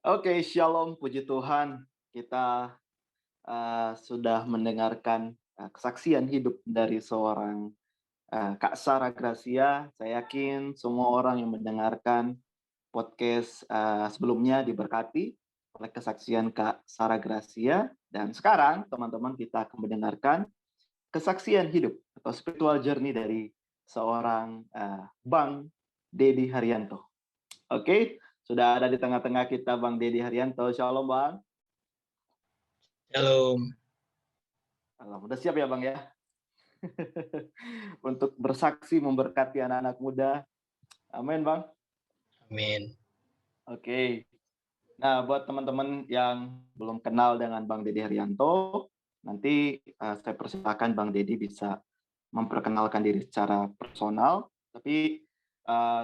Oke, shalom, puji Tuhan. Kita sudah mendengarkan kesaksian hidup dari seorang Kak Sarah Gracia. Saya yakin semua orang yang mendengarkan podcast sebelumnya diberkati oleh kesaksian Kak Sarah Gracia. Dan sekarang teman-teman kita akan mendengarkan kesaksian hidup atau spiritual journey dari seorang Bang Dedi Haryanto. Oke, sudah ada di tengah-tengah kita Bang Dedi Haryanto. Shalom Bang. Halo, Udah siap ya Bang ya? Untuk bersaksi memberkati anak-anak muda. Amin Bang. amin. Oke. Nah, buat teman-teman yang belum kenal dengan Bang Dedi Haryanto, nanti saya persilakan Bang Dedi bisa memperkenalkan diri secara personal. Tapi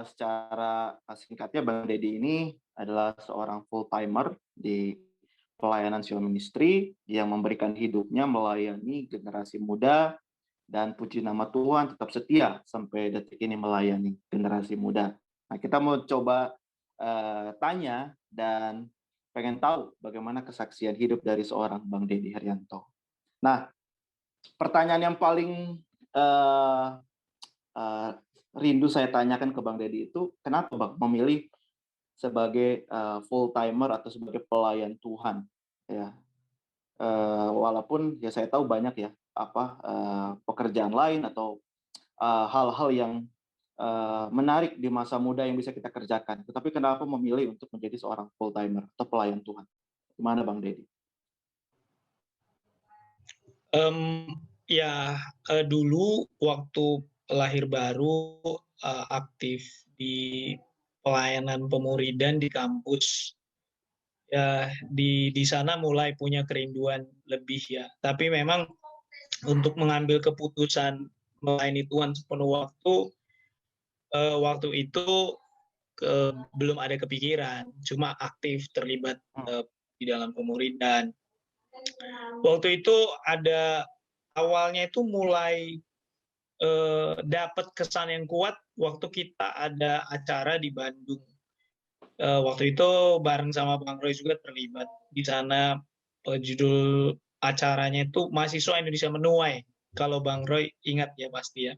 secara singkatnya Bang Dedi ini adalah seorang full timer di pelayanan Sion Ministry yang memberikan hidupnya melayani generasi muda, dan puji nama Tuhan tetap setia sampai detik ini melayani generasi muda. Nah, kita mau coba tanya dan pengen tahu bagaimana kesaksian hidup dari seorang Bang Dedi Haryanto. Nah, pertanyaan yang paling uh, uh, rindu saya tanyakan ke Bang Dedi itu, kenapa Bang memilih sebagai full timer atau sebagai pelayan Tuhan? Ya, walaupun ya saya tahu banyak ya pekerjaan lain atau hal-hal yang menarik di masa muda yang bisa kita kerjakan. Tetapi kenapa memilih untuk menjadi seorang full timer atau pelayan Tuhan? Gimana Bang Dedi? Ya, dulu waktu lahir baru, aktif di pelayanan pemuridan di kampus. Ya, di sana mulai punya kerinduan lebih ya. Tapi memang untuk mengambil keputusan melayani Tuhan sepenuh waktu itu belum ada kepikiran, cuma aktif terlibat di dalam pemuridan. Waktu itu awalnya itu mulai dapat kesan yang kuat waktu kita ada acara di Bandung. Waktu itu bareng sama Bang Roy juga terlibat di sana. Judul acaranya itu Mahasiswa Indonesia Menuai. Kalau Bang Roy ingat ya pasti ya.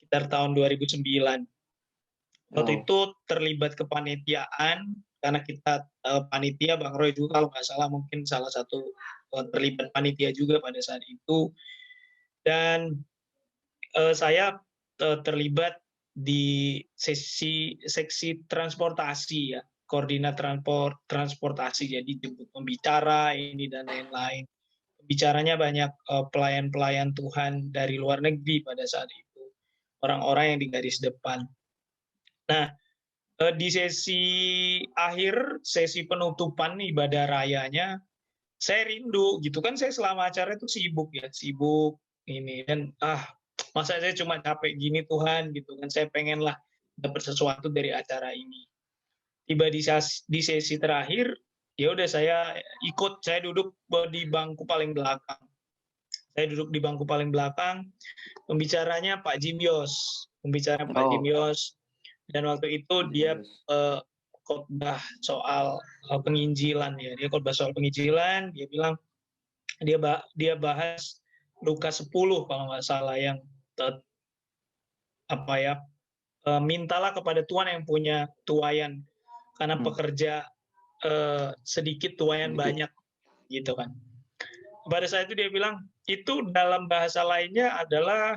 Sekitar tahun 2009. Waktu itu terlibat kepanitiaan karena kita panitia, Bang Roy juga kalau nggak salah mungkin salah satu terlibat panitia juga pada saat itu. Dan saya terlibat di seksi transportasi ya, koordinat transportasi, jadi jemput pembicara ini dan lain-lain. Bicaranya banyak pelayan-pelayan Tuhan dari luar negeri pada saat itu, orang-orang yang di garis depan. Nah, di sesi penutupan ibadah rayanya, saya rindu gitu kan, saya selama acara itu sibuk ini, dan masa saya cuma capek gini Tuhan gitu kan, saya pengenlah dapat sesuatu dari acara ini. Tiba di sesi terakhir, ya udah saya duduk di bangku paling belakang. Saya duduk di bangku paling belakang, pembicaranya Pak Jim Yos, dan waktu itu dia khotbah soal penginjilan ya, dia bilang dia bahas Lukas 10 kalau nggak salah, yang mintalah kepada Tuhan yang punya tuayan, karena pekerja sedikit tuayan banyak gitu kan. Pada saat itu dia bilang, itu dalam bahasa lainnya adalah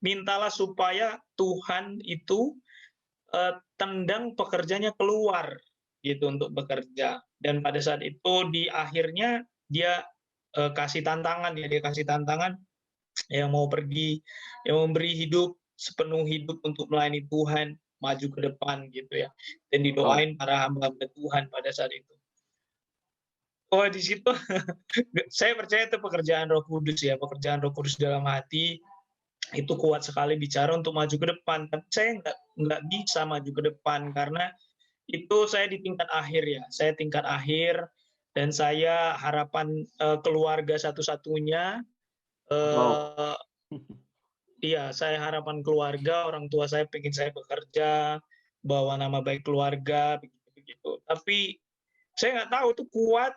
mintalah supaya Tuhan itu tendang pekerjanya keluar gitu untuk bekerja. Dan pada saat itu di akhirnya dia kasih tantangan yang mau pergi, yang memberi hidup sepenuh hidup untuk melayani Tuhan, maju ke depan gitu ya. Dan didoain para hamba-hamba Tuhan pada saat itu. Oh, di situ saya percaya itu pekerjaan Roh Kudus ya, pekerjaan Roh Kudus dalam hati itu kuat sekali bicara untuk maju ke depan. Tapi saya nggak bisa maju ke depan karena itu saya di tingkat akhir ya, dan saya harapan keluarga satu-satunya. Iya, saya harapan keluarga, orang tua saya pengen saya bekerja, bawa nama baik keluarga, begitu. Tapi Saya nggak tahu tuh kuat.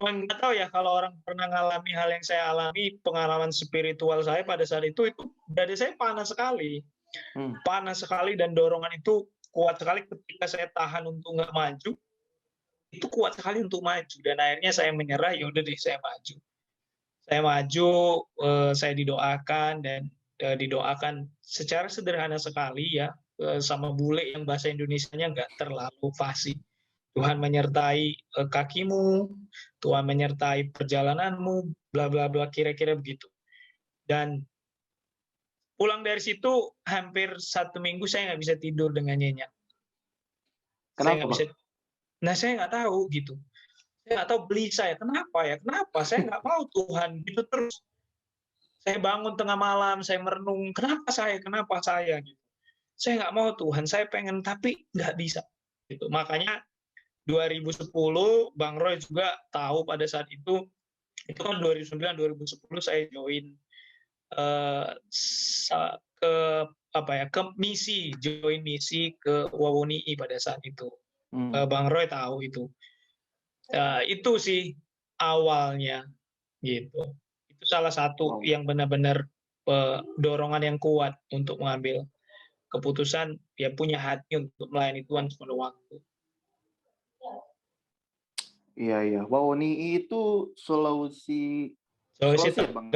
Nggak tahu ya kalau orang pernah ngalami hal yang saya alami, pengalaman spiritual saya pada saat itu dada saya panas sekali. Panas sekali dan dorongan itu kuat sekali ketika saya tahan untuk nggak maju. Itu kuat sekali untuk maju dan akhirnya saya menyerah, ya udah deh saya maju. Saya maju, saya didoakan dan didoakan secara sederhana sekali ya, sama bule yang bahasa Indonesianya nggak terlalu fasih. Tuhan menyertai kakimu, Tuhan menyertai perjalananmu, bla bla bla, kira-kira begitu. Dan pulang dari situ hampir 1 minggu saya nggak bisa tidur dengan nyenyak. Saya Kenapa, nggak bisa. Bang? Nah saya nggak tahu gitu. Saya nggak tahu beli saya kenapa ya? Kenapa? Saya nggak mau Tuhan gitu terus. Saya bangun tengah malam, saya merenung, kenapa saya? Kenapa saya? Gitu. Saya nggak mau Tuhan, saya pengen tapi nggak bisa. Gitu. Makanya 2010 Bang Roy juga tahu pada saat itu kan 2009 2010 saya join ke apa ya ke misi join misi ke Wawoni pada saat itu. Bang Roy tahu itu sih awalnya gitu. Itu salah satu yang benar-benar dorongan yang kuat untuk mengambil keputusan, ya punya hati untuk melayani Tuhan sepenuh waktu. Iya. Wawoni itu Sulawesi ya, Bang?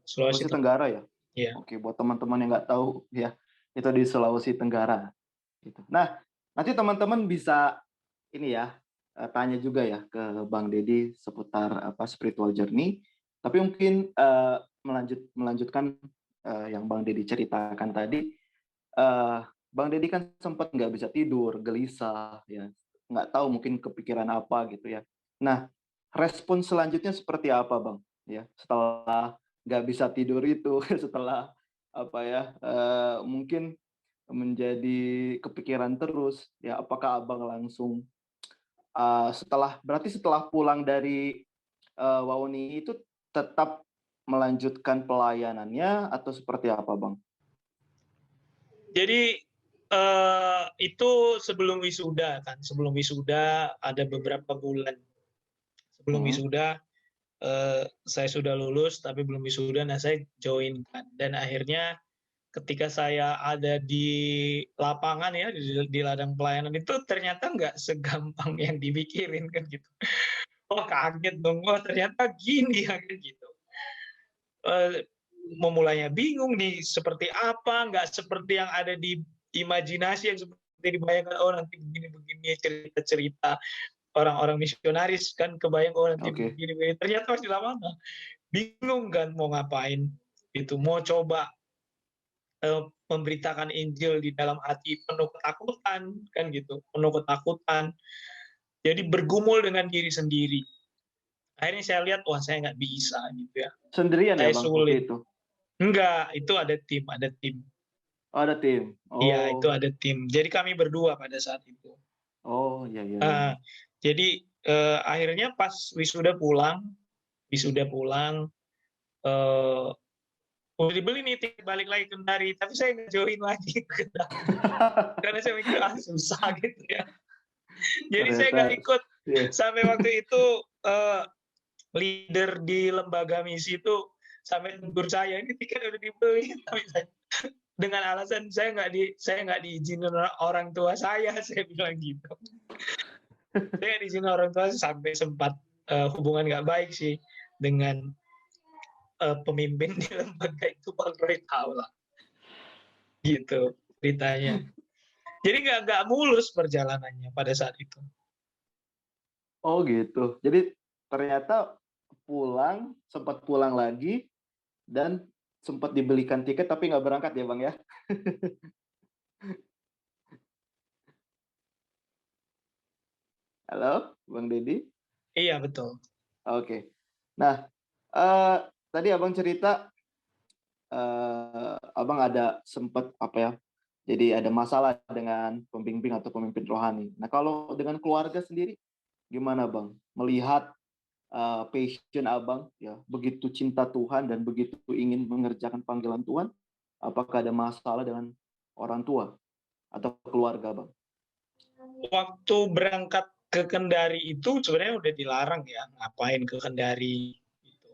Sulawesi Tenggara ya? Iya. Oke, buat teman-teman yang nggak tahu ya, itu di Sulawesi Tenggara. Gitu. Nah, nanti teman-teman bisa ini ya, tanya juga ya ke Bang Deddy seputar spiritual journey. Tapi mungkin melanjutkan yang Bang Deddy ceritakan tadi, Bang Deddy kan sempat nggak bisa tidur, gelisah, ya, nggak tahu mungkin kepikiran apa gitu ya. Nah, respon selanjutnya seperti apa, Bang? Ya, setelah nggak bisa tidur itu, setelah mungkin menjadi kepikiran terus, ya, apakah Abang langsung setelah pulang dari Wawoni itu tetap melanjutkan pelayanannya atau seperti apa, Bang? Jadi itu sebelum wisuda kan, sebelum wisuda ada beberapa bulan. Sebelum wisuda saya sudah lulus tapi belum wisuda, nah saya join kan. Dan akhirnya ketika saya ada di lapangan ya di ladang pelayanan itu ternyata nggak segampang yang dipikirin kan gitu. Oh kaget dong, oh ternyata gini ya kan gitu. Memulainya bingung nih seperti apa, nggak seperti yang ada di imajinasi yang seperti dibayangkan, oh nanti begini-begini cerita-cerita orang-orang misionaris kan, kebayang oh nanti begini-begini, ternyata masih lama bingung kan mau ngapain itu, mau coba memberitakan Injil di dalam hati penuh ketakutan kan gitu, penuh ketakutan, jadi bergumul dengan diri sendiri. Akhirnya saya lihat wah saya nggak bisa gitu ya, Sendirian ya, saya Bang, sulit. waktu itu? Enggak, itu ada tim. Oh, ada tim. Iya, itu ada tim. Jadi kami berdua pada saat itu. Oh, iya. Jadi akhirnya pas wisuda pulang, udah dibeli nih tiket balik lagi ke Kendari, tapi saya nggak join lagi ke Kendari. Karena saya mikir susah gitu ya. Jadi saya nggak ikut. Sampai waktu itu leader di lembaga misi itu sampai tegur saya, ini tiket udah dibeli, tapi dengan alasan saya nggak diizinin orang tua saya bilang gitu. Saya nggak diizinin orang tua sampai sempat hubungan nggak baik sih dengan pemimpin di lembaga itu, Bang Roy tahu lah. Gitu ceritanya. Jadi nggak mulus perjalanannya pada saat itu. Oh gitu. Jadi ternyata sempat pulang lagi dan sempat dibelikan tiket tapi nggak berangkat ya, Bang ya? Halo, Bang Deddy? Iya betul. Oke. Nah, tadi Abang cerita Abang ada sempat jadi ada masalah dengan pembimbing atau pemimpin rohani. Nah, kalau dengan keluarga sendiri gimana, Bang? Melihat passion Abang ya, begitu cinta Tuhan dan begitu ingin mengerjakan panggilan Tuhan, apakah ada masalah dengan orang tua atau keluarga, Bang? Waktu berangkat ke Kendari itu sebenarnya udah dilarang ya, ngapain ke Kendari gitu.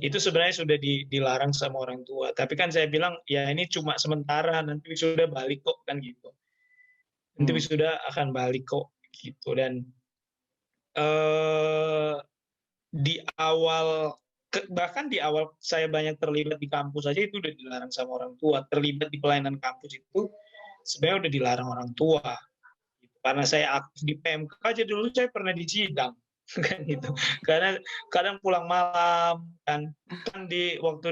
Itu sebenarnya sudah dilarang sama orang tua. Tapi kan saya bilang ya ini cuma sementara, nanti sudah balik kok kan gitu. Nanti wisuda akan balik kok gitu. Dan di awal bahkan di awal saya banyak terlibat di kampus aja itu udah dilarang sama orang tua. Terlibat di pelayanan kampus itu sebenarnya udah dilarang orang tua. Karena saya aktif di PMK aja dulu saya pernah disidang kan gitu. Karena kadang pulang malam kan waktu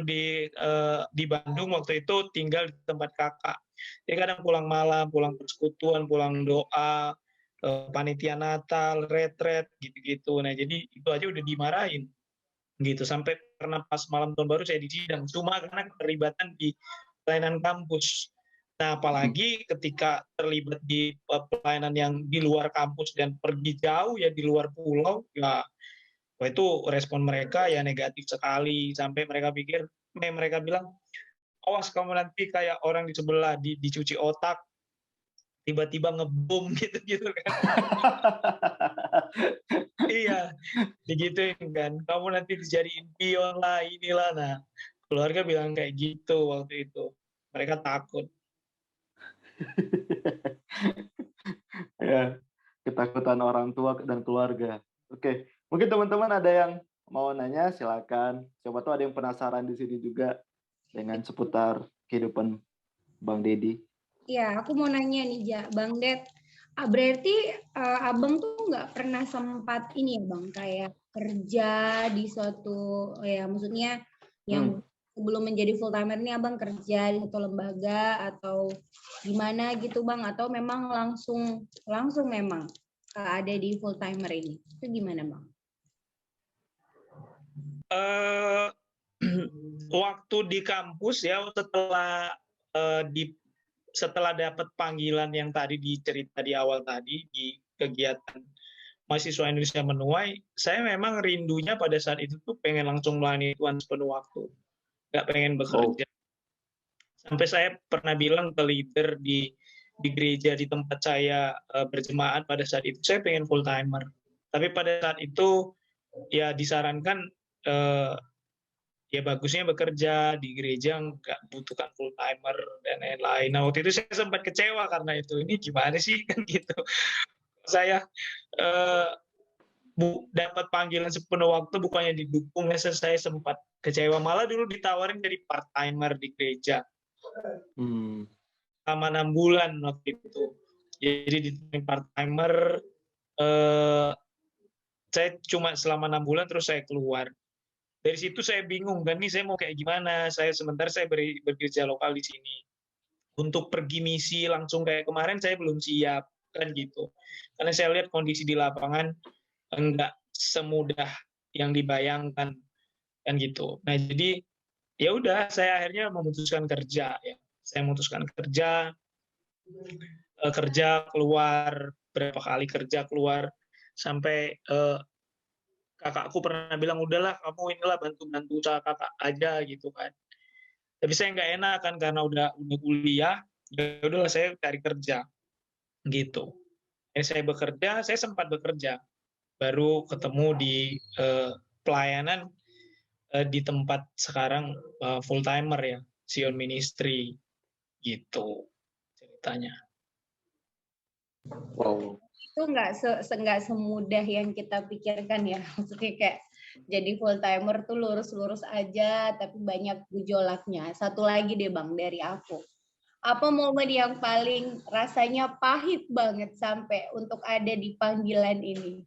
di Bandung waktu itu tinggal di tempat kakak. Jadi kadang pulang malam, pulang persekutuan, pulang doa, panitia Natal, retret gitu-gitu. Nah, jadi itu aja udah dimarahin gitu. Sampai pernah pas malam tahun baru saya disidang cuma karena keterlibatan di pelayanan kampus. Nah, apalagi ketika terlibat di pelayanan yang di luar kampus dan pergi jauh ya di luar pulau, ya itu respon mereka ya negatif sekali sampai mereka bilang, awas kamu nanti kayak orang di sebelah dicuci otak, tiba-tiba ngebom gitu kan. Iya, digituin kan. Kamu nanti dijadiin pion lah, inilah. Nah, keluarga bilang kayak gitu waktu itu. Mereka takut. Ya, ketakutan orang tua dan keluarga. Oke, mungkin teman-teman ada yang mau nanya, silakan. Coba tuh ada yang penasaran di sini juga dengan seputar kehidupan Bang Dedi. Ya, aku mau nanya nih, Bang Det. Berarti abang tuh nggak pernah sempat ini ya, Bang, kayak kerja di suatu, ya maksudnya yang sebelum menjadi full timer ini abang kerja di suatu lembaga atau gimana gitu, Bang? Atau memang langsung memang ada di full timer ini? Itu gimana, Bang? Waktu di kampus ya setelah dapat panggilan yang tadi dicerita di awal tadi di kegiatan mahasiswa Indonesia menuai, saya memang rindunya pada saat itu tuh pengen langsung melayani Tuhan sepenuh waktu, nggak pengen bekerja. Sampai saya pernah bilang ke leader di gereja di tempat saya berjemaat pada saat itu, saya pengen full timer. Tapi pada saat itu ya disarankan ya bagusnya bekerja di gereja, nggak butuhkan full timer dan lain-lain. Nah waktu itu saya sempat kecewa karena itu, ini gimana sih kan gitu. Saya dapat panggilan sepenuh waktu bukannya didukung, saya sempat kecewa. Malah dulu ditawarin jadi part timer di gereja selama 6 bulan waktu itu. Jadi ditawarin part timer, saya cuma selama 6 bulan terus saya keluar. Dari situ saya bingung kan, nih saya mau kayak gimana. Sementara saya bekerja lokal di sini. Untuk pergi misi langsung kayak kemarin saya belum siap kan gitu. Karena saya lihat kondisi di lapangan enggak semudah yang dibayangkan kan gitu. Nah, jadi ya udah saya akhirnya memutuskan kerja ya. Saya memutuskan kerja keluar, berapa kali kerja keluar sampai kakakku pernah bilang, udahlah kamu inilah bantu-bantu usaha kakak aja gitu kan. Tapi saya nggak enak kan karena udah kuliah, ya udahlah saya cari kerja gitu. Saya sempat bekerja, baru ketemu di pelayanan di tempat sekarang full timer ya, Sion Ministry gitu ceritanya. Wow. Itu nggak semudah yang kita pikirkan ya. Maksudnya kayak jadi full timer tuh lurus-lurus aja, tapi banyak gejolaknya. Satu lagi deh Bang dari aku. Apa momen yang paling rasanya pahit banget sampai untuk ada di panggilan ini?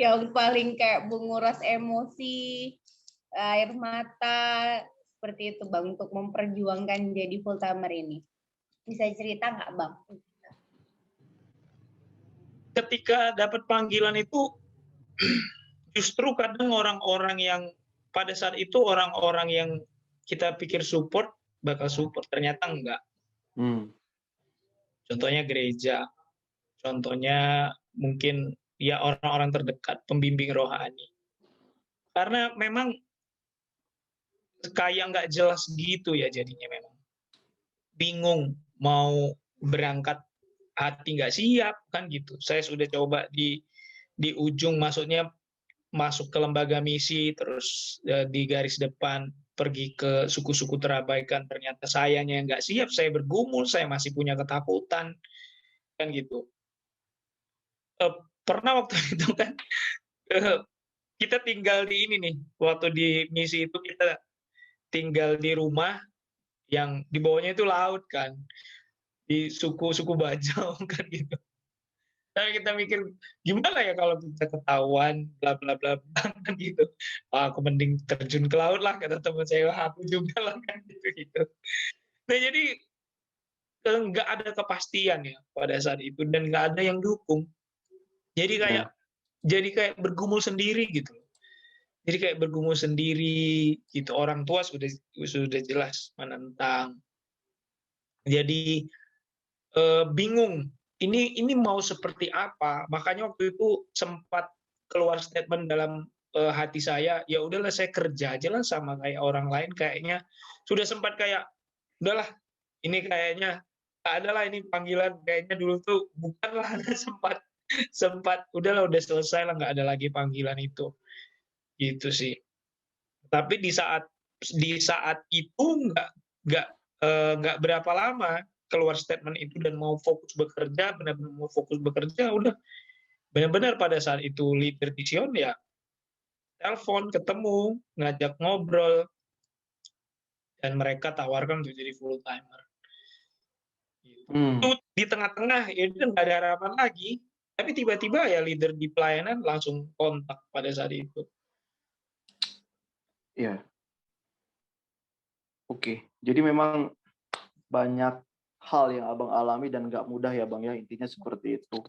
Yang paling kayak menguras emosi, air mata, seperti itu Bang, untuk memperjuangkan jadi full timer ini. Bisa cerita nggak Bang? Ketika dapat panggilan itu justru kadang orang-orang yang pada saat itu orang-orang yang kita pikir support bakal support, ternyata enggak. Contohnya gereja, contohnya mungkin ya orang-orang terdekat, pembimbing rohani. Karena memang kayak nggak jelas gitu ya jadinya, memang bingung mau berangkat hati nggak siap kan gitu. Saya sudah coba di ujung, maksudnya masuk ke lembaga misi, terus di garis depan pergi ke suku-suku terabaikan, ternyata sayanya nggak siap, saya bergumul, saya masih punya ketakutan kan gitu. Pernah waktu itu kan kita tinggal di ini nih, waktu di misi itu kita tinggal di rumah yang di bawahnya itu laut kan, di suku-suku Bajau kan gitu. Nah, kita mikir gimana ya kalau kita ketahuan bla bla bla kan gitu. Aku mending terjun ke laut lah, kata teman saya. Wah, aku juga lah kan gitu. Nah, jadi nggak ada kepastian ya pada saat itu, dan nggak ada yang dukung. Jadi kayak bergumul sendiri gitu. Jadi kayak bergumul sendiri gitu. Orang tua sudah jelas menentang. Jadi bingung ini mau seperti apa. Makanya waktu itu sempat keluar statement dalam hati saya, ya udahlah saya kerja aja lah sama kayak orang lain. Kayaknya sudah sempat kayak udahlah, ini kayaknya adalah ini panggilan, kayaknya dulu tuh bukanlah. sempat udahlah, udah selesai lah, nggak ada lagi panggilan itu gitu sih. Tapi di saat itu nggak berapa lama keluar statement itu dan mau fokus bekerja, benar-benar mau fokus bekerja, udah benar-benar pada saat itu leader di Sion ya telepon, ketemu, ngajak ngobrol, dan mereka tawarkan untuk jadi full timer. Gitu. Itu di tengah-tengah ya nggak ada harapan lagi, tapi tiba-tiba ya leader di pelayanan langsung kontak pada saat itu. Iya. Oke, jadi memang banyak hal yang abang alami dan nggak mudah ya bang ya, intinya seperti itu.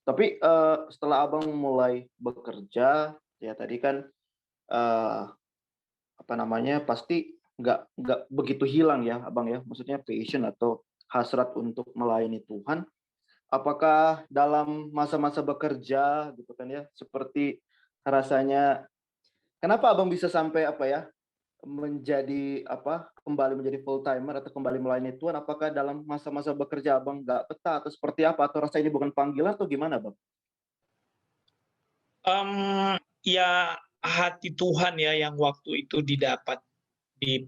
Tapi setelah abang mulai bekerja ya tadi kan apa namanya, pasti nggak begitu hilang ya abang ya, maksudnya passion atau hasrat untuk melayani Tuhan. Apakah dalam masa-masa bekerja gitu kan ya, seperti rasanya, kenapa abang bisa sampai apa ya, menjadi apa, kembali menjadi full timer atau kembali melayani Tuhan? Apakah dalam masa-masa bekerja abang nggak betah atau seperti apa, atau rasa ini bukan panggilan atau gimana bang? Ya hati Tuhan ya yang waktu itu didapat di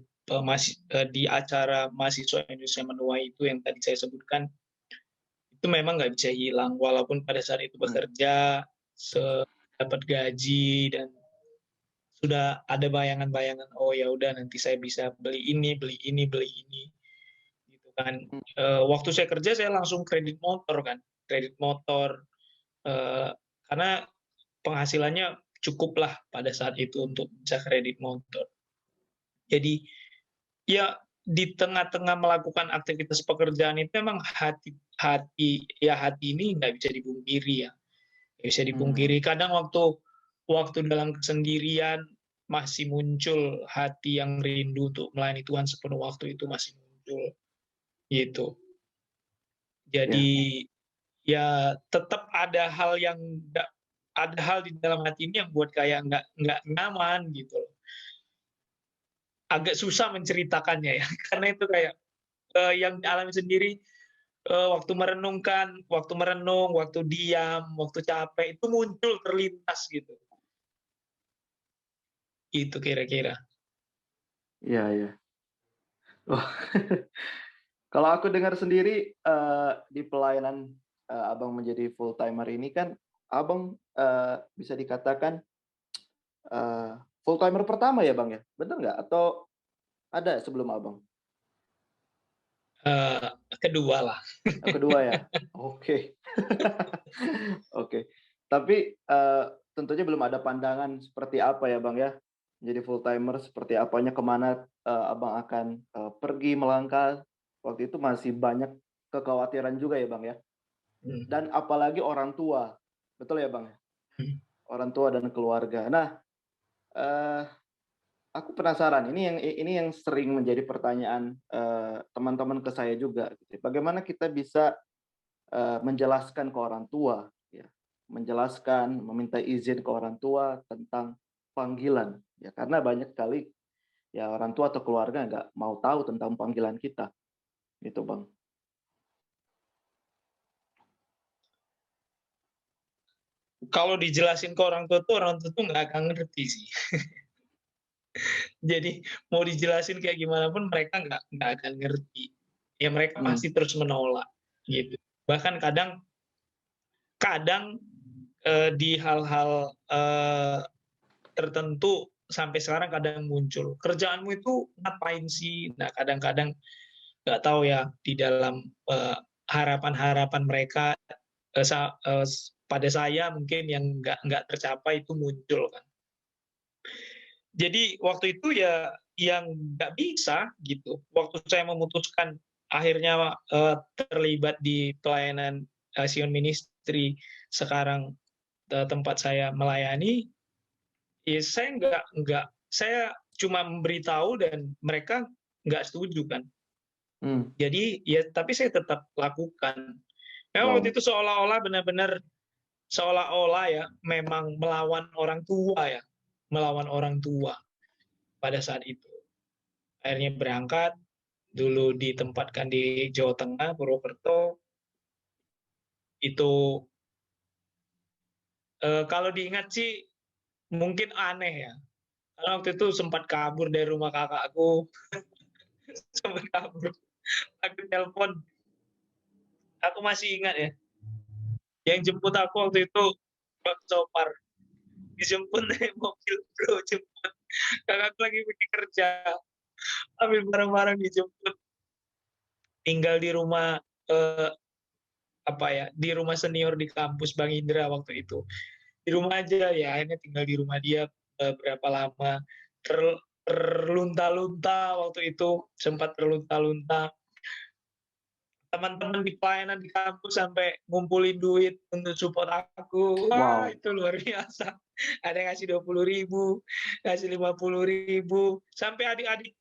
di acara mahasiswa Indonesia menuai itu yang tadi saya sebutkan, itu memang nggak bisa hilang walaupun pada saat itu bekerja, dapat gaji, dan sudah ada bayangan-bayangan, oh ya udah nanti saya bisa beli ini gitu kan. Waktu saya kerja saya langsung kredit motor karena penghasilannya cukup lah pada saat itu untuk bisa kredit motor. Jadi ya di tengah-tengah melakukan aktivitas pekerjaan itu memang hati ini nggak bisa dipungkiri ya, nggak bisa dipungkiri. Kadang waktu dalam kesendirian masih muncul hati yang rindu untuk melayani Tuhan sepenuh waktu, itu masih muncul gitu. Jadi ya tetap ada hal di dalam hati ini yang buat kayak nggak nyaman gitu. Agak susah menceritakannya ya, karena itu kayak yang dialami sendiri, waktu merenung, waktu diam, waktu capek, itu muncul terlintas gitu. Itu kira-kira. Iya, iya. Oh. Kalau aku dengar sendiri di pelayanan abang menjadi full timer ini kan, abang bisa dikatakan full timer pertama ya bang ya, benar nggak? Atau ada sebelum abang? Kedua lah. Kedua ya, oke. Oke. Tapi tentunya belum ada pandangan seperti apa ya bang ya, menjadi full timer seperti apanya, kemana abang akan pergi melangkah. Waktu itu masih banyak kekhawatiran juga ya bang ya, dan apalagi orang tua, betul ya bang? Orang tua dan keluarga. Nah, aku penasaran, ini yang sering menjadi pertanyaan teman-teman ke saya juga. Bagaimana kita bisa menjelaskan ke orang tua, ya, menjelaskan, meminta izin ke orang tua tentang panggilan, ya, karena banyak sekali ya orang tua atau keluarga nggak mau tahu tentang panggilan kita, gitu bang. kalau dijelasin ke orang tua tuh nggak akan ngerti sih. Jadi mau dijelasin kayak gimana pun mereka nggak akan ngerti. Ya mereka pasti terus menolak gitu. Bahkan kadang di hal-hal tertentu sampai sekarang kadang muncul, kerjaanmu itu ngapain sih? Nah kadang-kadang nggak tahu ya di dalam harapan-harapan mereka pada saya mungkin yang nggak tercapai itu muncul kan. Jadi waktu itu ya yang nggak bisa gitu. Waktu saya memutuskan akhirnya terlibat di pelayanan Sion Ministry sekarang tempat saya melayani, ya saya cuma memberitahu dan mereka nggak setuju kan. Jadi ya tapi saya tetap lakukan. Memang waktu itu seolah-olah benar-benar seolah-olah ya memang melawan orang tua pada saat itu. Akhirnya berangkat, dulu ditempatkan di Jawa Tengah, Purwokerto. Itu kalau diingat sih mungkin aneh ya. Karena waktu itu sempat kabur dari rumah kakakku. Sempat kabur. Aku telepon. Aku masih ingat ya. Yang jemput aku waktu itu Bang Sopar. Dijemput naik mobil, bro, jemput. Kakakku lagi pergi kerja. Ambil barang-barang dijemput. Tinggal di rumah di rumah senior di kampus Bang Indra waktu itu. Di rumah aja ya, akhirnya tinggal di rumah dia berapa lama. Terlunta-lunta waktu itu, sempat terlunta-lunta. Teman-teman di pelayanan di kampus sampai ngumpulin duit untuk support aku. Wah, itu luar biasa. Ada yang ngasih 20.000, ngasih 50.000, sampai adik-adik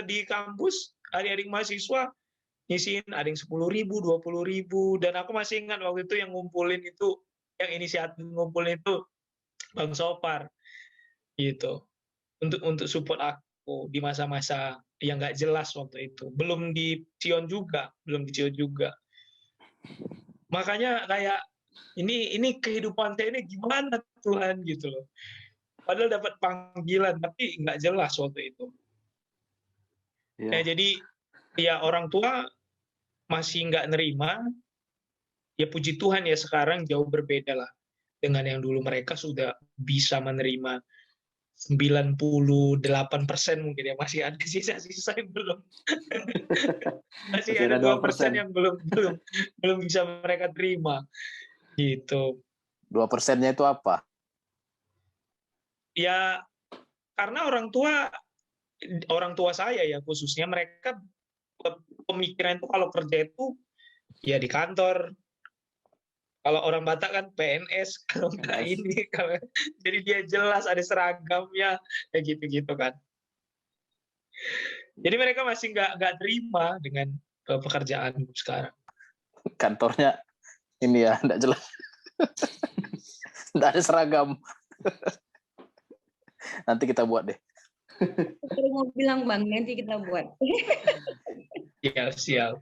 di kampus, adik-adik mahasiswa ngisiin, ada yang 10.000, 20.000, dan aku masih ingat waktu itu yang ngumpulin itu, yang inisiatif ngumpulin itu Bang Sopar, gitu, untuk support aku di masa-masa yang nggak jelas waktu itu, belum di Sion juga. Makanya kayak ini kehidupan saya ini gimana Tuhan gitu loh. Padahal dapat panggilan tapi nggak jelas waktu itu. Ya, jadi ya orang tua masih nggak nerima. Ya puji Tuhan ya sekarang jauh berbeda lah dengan yang dulu. Mereka sudah bisa menerima 98% mungkin ya, masih ada sisa-sisa yang belum. masih ada 2% yang belum bisa mereka terima gitu. 2%-nya itu apa? Ya karena orang tua saya ya khususnya, mereka pemikiran itu kalau kerja itu ya di kantor. Kalau orang Batak kan PNS, kalau nggak ini, jadi dia jelas ada seragamnya, kayak gitu-gitu kan. Jadi mereka masih nggak terima dengan pekerjaan sekarang. Kantornya ini ya, nggak jelas. Nggak ada seragam. Nanti kita buat deh. Aku mau bilang Bang, nanti kita buat. Siap.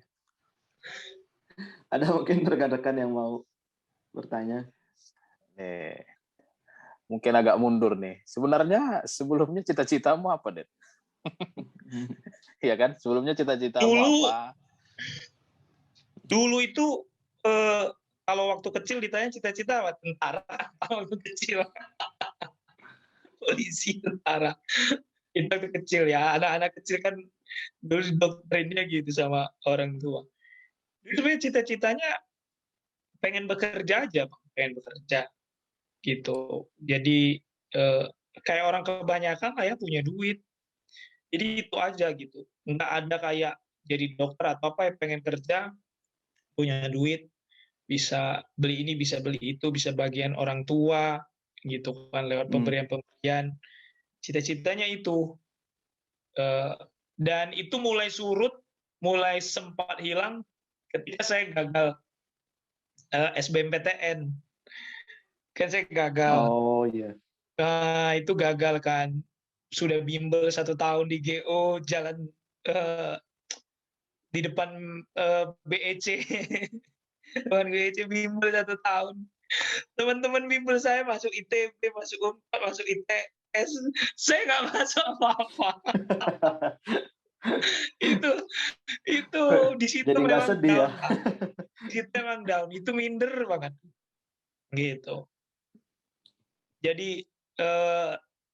Ada mungkin rekan-rekan yang mau bertanya? Mungkin agak mundur nih. Sebenarnya sebelumnya cita-citamu apa, Det? Iya kan? Sebelumnya cita-citamu apa? Dulu itu kalau waktu kecil ditanya cita-cita apa? Tentara. Waktu kecil. Polisi, tentara. Itu waktu kecil ya. Anak-anak kecil kan dulu doktrinnya gitu sama orang tua. Sebenarnya cita-citanya pengen bekerja aja, pengen bekerja gitu. Jadi kayak orang kebanyakan lah ya, punya duit. Jadi itu aja gitu. Nggak ada kayak jadi dokter atau apa, ya pengen kerja, punya duit, bisa beli ini, bisa beli itu, bisa bagian orang tua gitu kan lewat pemberian-pemberian. Cita-citanya itu. Dan itu mulai surut, mulai sempat hilang ketika saya gagal SBMPTN. Kan saya gagal. Oh iya. Nah, itu gagal kan. Sudah bimbel 1 tahun di GO, jalan di depan BEC. Depan BEC bimbel 1 tahun. Teman-teman bimbel saya masuk ITB, masuk UNPAD, masuk ITS, saya nggak masuk apa-apa. itu di situ Jadi nggak memang sedih ya? down, Pak. Di situ memang down, itu minder banget gitu. Jadi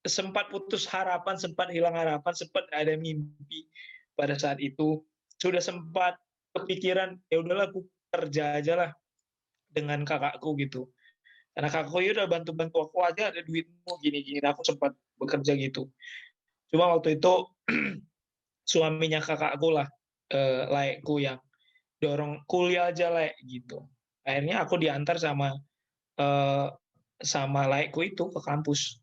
sempat putus harapan, sempat hilang harapan, sempat ada mimpi pada saat itu. Sudah sempat kepikiran, ya udahlah aku kerja aja lah dengan kakakku gitu. Karena kakakku ya udah bantu-bantu aku aja, ada duitmu gini-gini. Aku sempat bekerja gitu. Cuma waktu itu suaminya kakakku lah, Laikku, yang dorong kuliah aja Laik gitu. Akhirnya aku diantar sama Laikku itu ke kampus.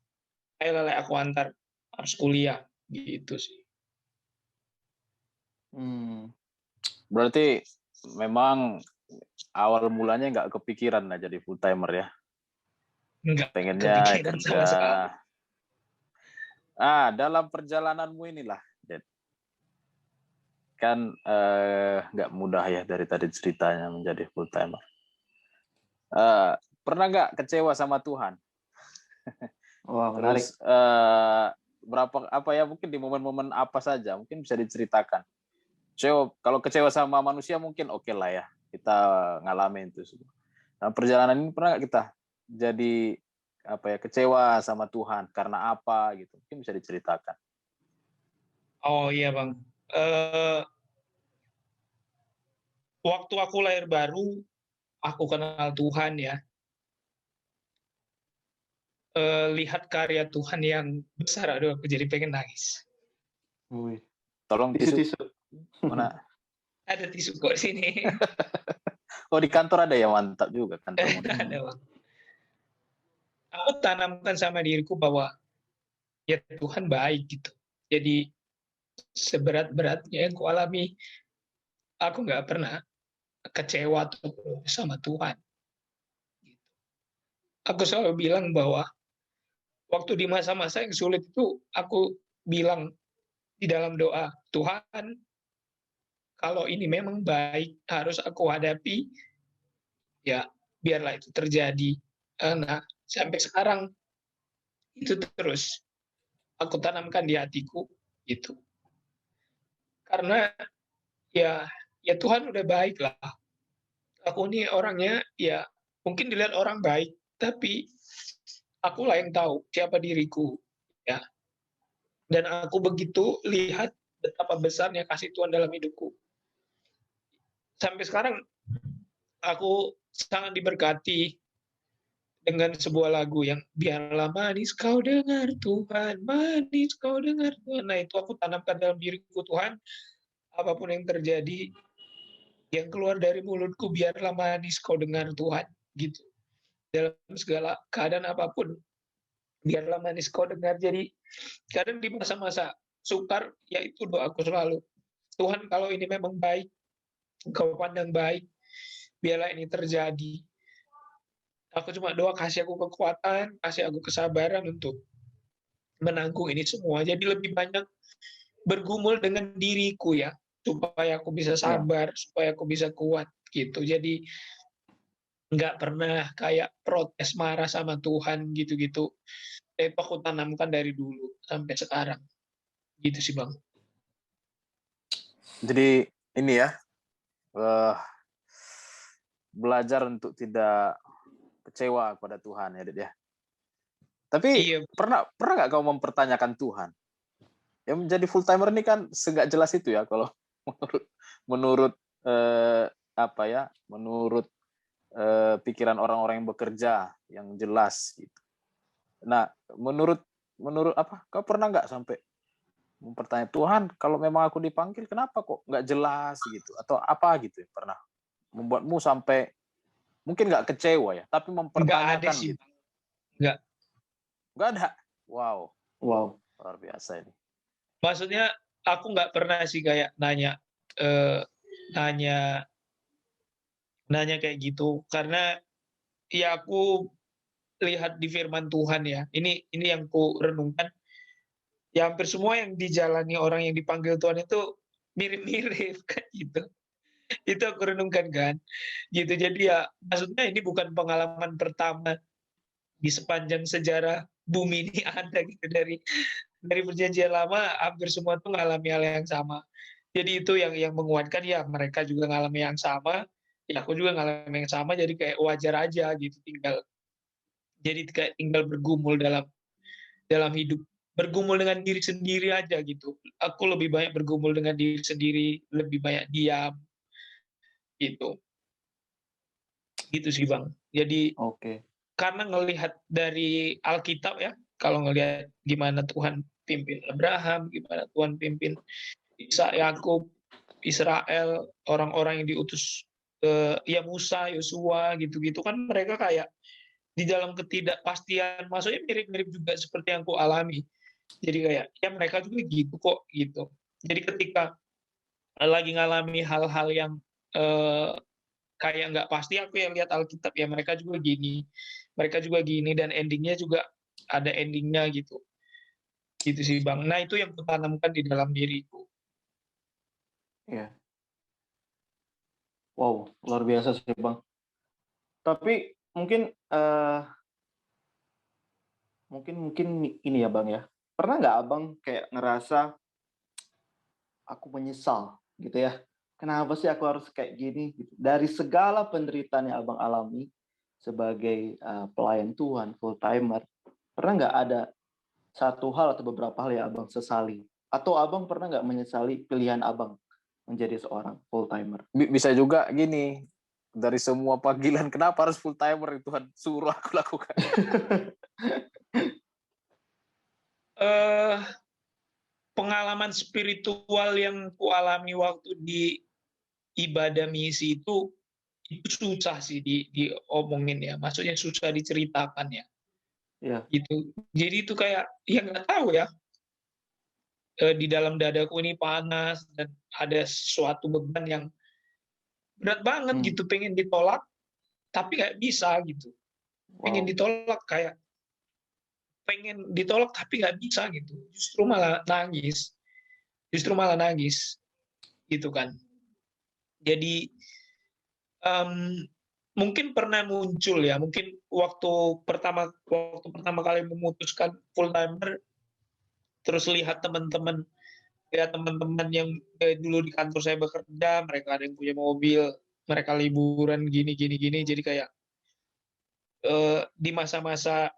Ayo Laik, aku antar, harus kuliah gitu sih. Berarti memang awal mulanya nggak kepikiran lah jadi full timer ya? Nggak Pengennya kepikiran sama kerja. sekali. Dalam perjalananmu inilah, Ded, kan nggak mudah ya dari tadi ceritanya menjadi full timer. Pernah nggak kecewa sama Tuhan? Wah, menarik. Terus berapa apa ya, mungkin di momen-momen apa saja mungkin bisa diceritakan. Kalau kecewa sama manusia mungkin oke lah ya, kita ngalamin itu semua. Nah, perjalanan ini pernah nggak kita jadi kecewa sama Tuhan karena apa gitu? Mungkin bisa diceritakan. Oh iya Bang. Waktu aku lahir baru, aku kenal Tuhan ya. Lihat karya Tuhan yang besar, aduh aku jadi pengen nangis. Tolong tisu. Mana? Ada tisu kok di sini. Oh, di kantor ada ya, mantap juga kantor. Ada Bang. Aku tanamkan sama diriku bahwa ya Tuhan baik gitu. Jadi seberat-beratnya yang ku alami, aku nggak pernah kecewa sama Tuhan. Aku selalu bilang bahwa waktu di masa-masa yang sulit itu, aku bilang di dalam doa, Tuhan, kalau ini memang baik, harus aku hadapi, ya biarlah itu terjadi. Nah, sampai sekarang itu terus aku tanamkan di hatiku gitu. Karena ya Tuhan udah baik lah. Aku ini orangnya ya mungkin dilihat orang baik, tapi akulah yang tahu siapa diriku ya. Dan aku begitu lihat betapa besarnya kasih Tuhan dalam hidupku. Sampai sekarang aku sangat diberkati dengan sebuah lagu yang biarlah manis kau dengar Tuhan, manis kau dengar Tuhan. Nah itu aku tanamkan dalam diriku, Tuhan, apapun yang terjadi, yang keluar dari mulutku biarlah manis kau dengar Tuhan, gitu. Dalam segala keadaan apapun, biarlah manis kau dengar. Jadi kadang di masa-masa sukar, ya itu doaku selalu. Tuhan kalau ini memang baik, Engkau pandang baik, biarlah ini terjadi. Aku cuma doa kasih aku kekuatan, kasih aku kesabaran untuk menanggung ini semua. Jadi lebih banyak bergumul dengan diriku ya, supaya aku bisa sabar, supaya aku bisa kuat gitu. Jadi nggak pernah kayak protes marah sama Tuhan gitu-gitu. Itu aku tanamkan dari dulu sampai sekarang. Gitu sih Bang. Jadi ini ya, belajar untuk tidak kecewa kepada Tuhan ya, Ded ya. Tapi iya. pernah nggak kau mempertanyakan Tuhan? Ya menjadi full timer ini kan segak jelas itu ya kalau menurut pikiran orang-orang yang bekerja yang jelas gitu. Nah, menurut kau pernah nggak sampai mempertanyaan Tuhan, kalau memang aku dipanggil kenapa kok nggak jelas gitu, atau apa gitu ya, pernah membuatmu sampai mungkin nggak kecewa ya, tapi mempertanyakan? Nggak ada sih. Gitu. Nggak ada. Wow, luar biasa ini. Maksudnya aku nggak pernah sih kayak nanya kayak gitu, karena ya aku lihat di firman Tuhan ya, ini yang ku renungkan, ya hampir semua yang dijalani orang yang dipanggil Tuhan itu mirip-mirip kan gitu. Itu aku renungkan kan. Gitu. Jadi ya maksudnya ini bukan pengalaman pertama di sepanjang sejarah bumi ini ada gitu. Dari perjanjian lama hampir semua tuh mengalami hal yang sama. Jadi itu yang menguatkan ya mereka juga ngalami yang sama, ya aku juga ngalami yang sama, jadi kayak wajar aja gitu, tinggal bergumul dalam dalam hidup, bergumul dengan diri sendiri aja gitu. Aku lebih banyak bergumul dengan diri sendiri, lebih banyak diam gitu. Gitu sih Bang. Jadi Oke. karena ngelihat dari Alkitab ya, kalau ngelihat gimana Tuhan pimpin Abraham, gimana Tuhan pimpin Ishak, Yakub, Israel, orang-orang yang diutus ya Musa, Yosua gitu-gitu kan mereka kayak di dalam ketidakpastian, maksudnya mirip-mirip juga seperti yang aku alami. Jadi kayak ya mereka juga gitu kok gitu. Jadi ketika lagi ngalami hal-hal yang kayak nggak pasti, aku yang lihat Alkitab ya mereka juga gini dan endingnya juga ada endingnya gitu. Gitu sih Bang. Nah itu yang kutanamkan di dalam diriku. Iya. Wow, luar biasa sih Bang. Tapi mungkin mungkin ini ya Bang ya. Pernah nggak Abang kayak ngerasa aku menyesal gitu ya? Kenapa sih aku harus kayak gini? Gitu. Dari segala penderitaan yang Abang alami sebagai pelayan Tuhan, full timer, pernah nggak ada satu hal atau beberapa hal yang Abang sesali? Atau Abang pernah nggak menyesali pilihan Abang menjadi seorang full timer? Bisa juga gini, dari semua panggilan kenapa harus full timer, Tuhan suruh aku lakukan. Pengalaman spiritual yang kualami waktu di ibadah misi itu susah sih diomongin ya, maksudnya susah diceritakan ya. Iya. Gitu. Jadi itu kayak ya nggak tahu ya, di dalam dadaku ini panas dan ada sesuatu beban yang berat banget gitu, pengen ditolak tapi nggak bisa gitu. Pengen Wow. ditolak pengen ditolak tapi nggak bisa gitu. Justru malah nangis gitu kan. Jadi mungkin pernah muncul ya, mungkin waktu pertama kali memutuskan full timer, terus lihat teman-teman yang dulu di kantor saya bekerja, mereka ada yang punya mobil, mereka liburan gini, jadi kayak di masa-masa